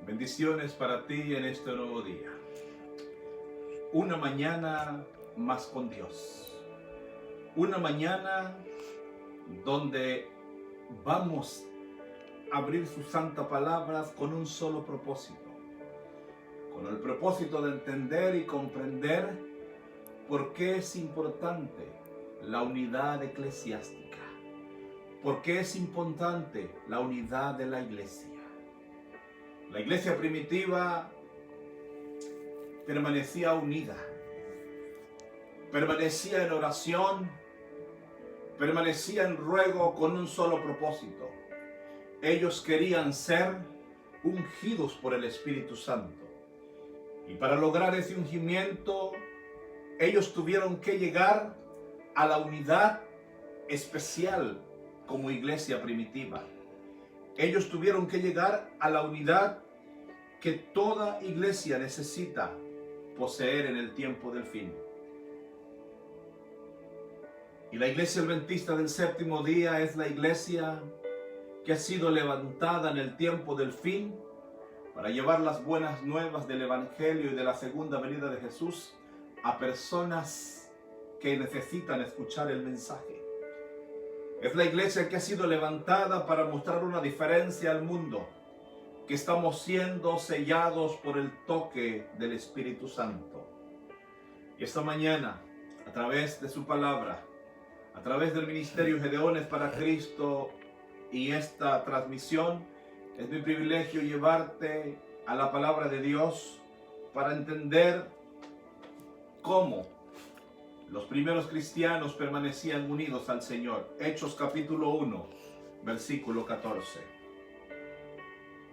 Bendiciones para ti en este nuevo día. Una mañana más con Dios. Una mañana donde vamos a abrir sus santas palabras con un solo propósito. Con el propósito de entender y comprender por qué es importante la unidad eclesiástica. ¿Por qué es importante la unidad de la iglesia? La iglesia primitiva permanecía unida, permanecía en oración, permanecía en ruego con un solo propósito. Ellos querían ser ungidos por el Espíritu Santo. Y para lograr ese ungimiento, ellos tuvieron que llegar a la unidad especial como iglesia primitiva. Ellos tuvieron que llegar a la unidad que toda iglesia necesita poseer en el tiempo del fin. Y la iglesia adventista del séptimo día es la iglesia que ha sido levantada en el tiempo del fin para llevar las buenas nuevas del Evangelio y de la segunda venida de Jesús a personas que necesitan escuchar el mensaje. Es la iglesia que ha sido levantada para mostrar una diferencia al mundo, que estamos siendo sellados por el toque del Espíritu Santo. Y esta mañana, a través de su palabra, a través del Ministerio Gedeones para Cristo y esta transmisión, es mi privilegio llevarte a la palabra de Dios para entender cómo los primeros cristianos permanecían unidos al Señor. Hechos capítulo 1, versículo 14.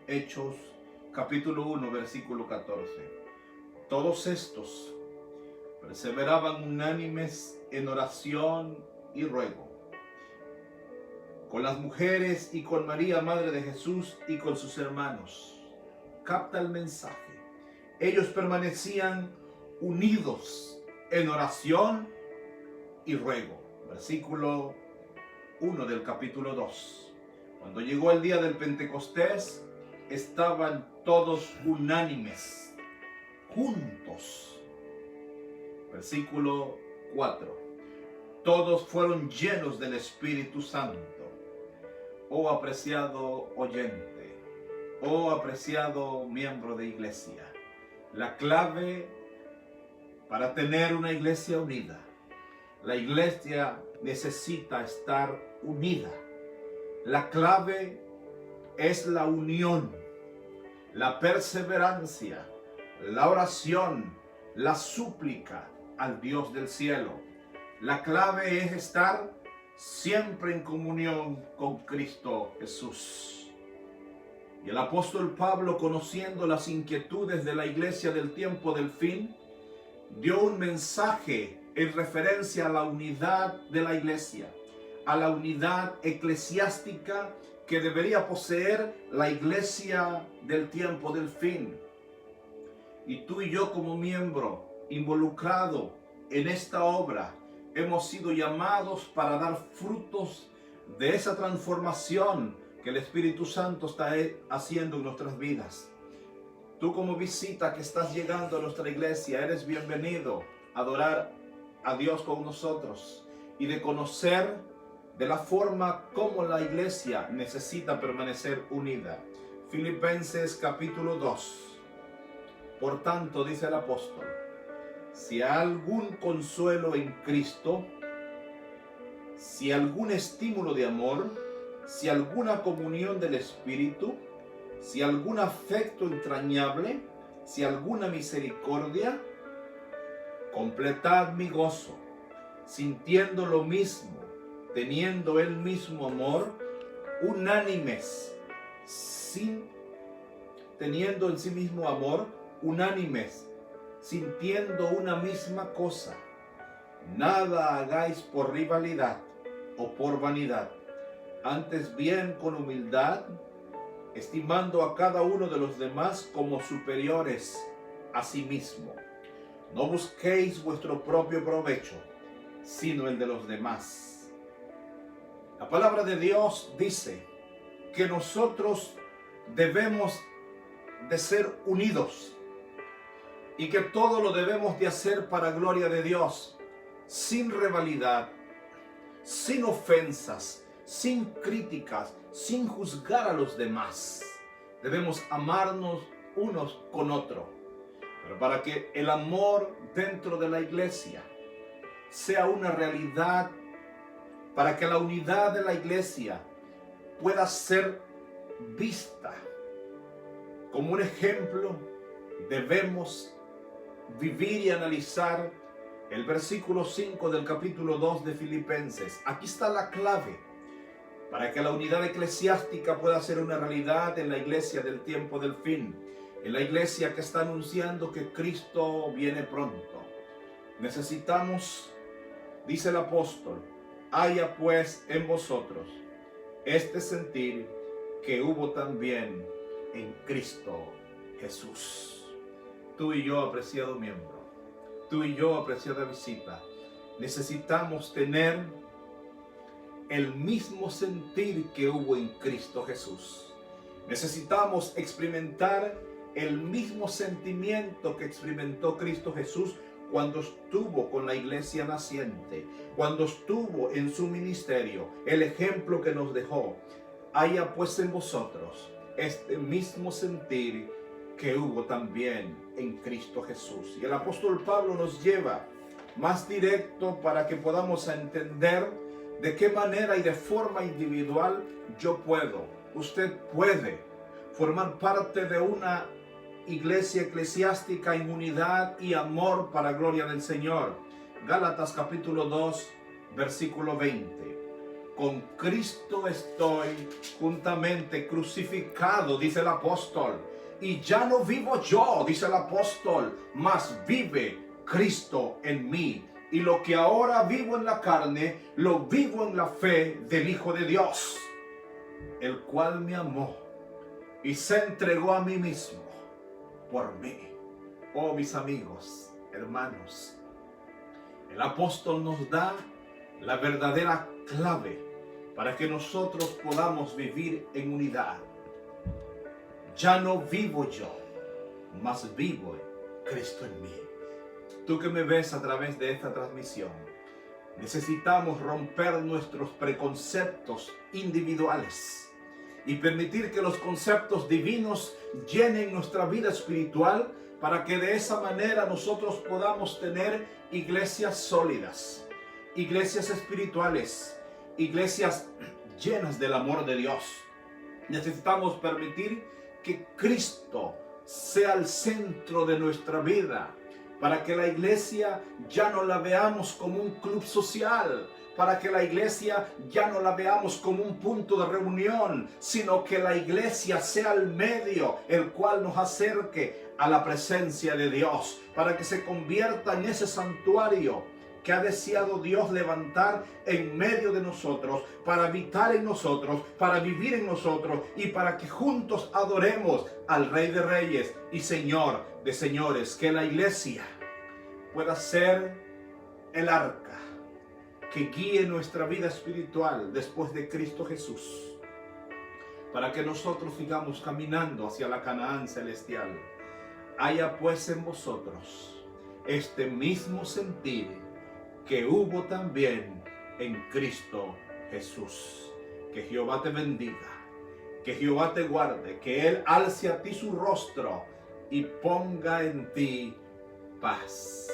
Hechos capítulo 1, versículo 14. Todos estos perseveraban unánimes en oración y ruego, con las mujeres y con María, madre de Jesús, y con sus hermanos. Capta el mensaje. Ellos permanecían unidos en oración y ruego. Versículo 1 del capítulo 2. Cuando llegó el día del Pentecostés, estaban todos unánimes, juntos. Versículo 4. Todos fueron llenos del Espíritu Santo. Oh apreciado oyente, oh apreciado miembro de iglesia, la clave para tener una iglesia unida, la iglesia necesita estar unida. La clave es la unión, la perseverancia, la oración, la súplica al Dios del cielo. La clave es estar siempre en comunión con Cristo Jesús. Y el apóstol Pablo, conociendo las inquietudes de la iglesia del tiempo del fin, dio un mensaje en referencia a la unidad de la iglesia, a la unidad eclesiástica que debería poseer la iglesia del tiempo del fin. Y tú y yo, como miembro involucrado en esta obra, hemos sido llamados para dar frutos de esa transformación que el Espíritu Santo está haciendo en nuestras vidas. Tú, como visita que estás llegando a nuestra iglesia, eres bienvenido a adorar a Dios con nosotros y de conocer de la forma como la iglesia necesita permanecer unida. Filipenses capítulo 2. Por tanto, dice el apóstol, si hay algún consuelo en Cristo, si algún estímulo de amor, si alguna comunión del Espíritu, si algún afecto entrañable, si alguna misericordia, completad mi gozo, sintiendo lo mismo, teniendo el mismo amor, unánimes, teniendo en sí mismo amor, unánimes, sintiendo una misma cosa. Nada hagáis por rivalidad o por vanidad, antes bien con humildad, estimando a cada uno de los demás como superiores a sí mismo. No busquéis vuestro propio provecho, sino el de los demás. La palabra de Dios dice que nosotros debemos de ser unidos y que todo lo debemos de hacer para gloria de Dios, sin rivalidad, sin ofensas, sin críticas, sin juzgar a los demás. Debemos amarnos unos con otros. Pero para que el amor dentro de la iglesia sea una realidad, para que la unidad de la iglesia pueda ser vista como un ejemplo, debemos vivir y analizar el versículo 5 del capítulo 2 de Filipenses. Aquí está la clave para que la unidad eclesiástica pueda ser una realidad en la iglesia del tiempo del fin, en la iglesia que está anunciando que Cristo viene pronto. Necesitamos, dice el apóstol, haya pues en vosotros este sentir que hubo también en Cristo Jesús. Tú y yo, apreciado miembro, tú y yo, apreciada visita, necesitamos tener el mismo sentir que hubo en Cristo Jesús. Necesitamos experimentar el mismo sentimiento que experimentó Cristo Jesús cuando estuvo con la iglesia naciente, cuando estuvo en su ministerio, el ejemplo que nos dejó. Haya pues en vosotros este mismo sentir que hubo también en Cristo Jesús. Y el apóstol Pablo nos lleva más directo para que podamos entender de qué manera y de forma individual usted puede formar parte de una iglesia eclesiástica en unidad y amor para gloria del Señor. Gálatas capítulo 2, versículo 20. Con Cristo estoy juntamente crucificado, dice el apóstol. Y ya no vivo yo, dice el apóstol, mas vive Cristo en mí. Y lo que ahora vivo en la carne, lo vivo en la fe del Hijo de Dios, el cual me amó y se entregó a mí mismo por mí. Oh, mis amigos, hermanos, el apóstol nos da la verdadera clave para que nosotros podamos vivir en unidad. Ya no vivo yo, mas vivo Cristo en mí. Tú que me ves a través de esta transmisión, necesitamos romper nuestros preconceptos individuales y permitir que los conceptos divinos llenen nuestra vida espiritual para que de esa manera nosotros podamos tener iglesias sólidas, iglesias espirituales, iglesias llenas del amor de Dios. Necesitamos permitir que Cristo sea el centro de nuestra vida, para que la iglesia ya no la veamos como un club social, para que la iglesia ya no la veamos como un punto de reunión, sino que la iglesia sea el medio el cual nos acerque a la presencia de Dios, para que se convierta en ese santuario que ha deseado Dios levantar en medio de nosotros, para habitar en nosotros, para vivir en nosotros y para que juntos adoremos al Rey de Reyes y Señor de Señores. Que la iglesia pueda ser el arca que guíe nuestra vida espiritual después de Cristo Jesús, para que nosotros sigamos caminando hacia la Canaán celestial. Haya pues en vosotros este mismo sentir que hubo también en Cristo Jesús. Que Jehová te bendiga, que Jehová te guarde, que Él alce a ti su rostro y ponga en ti paz.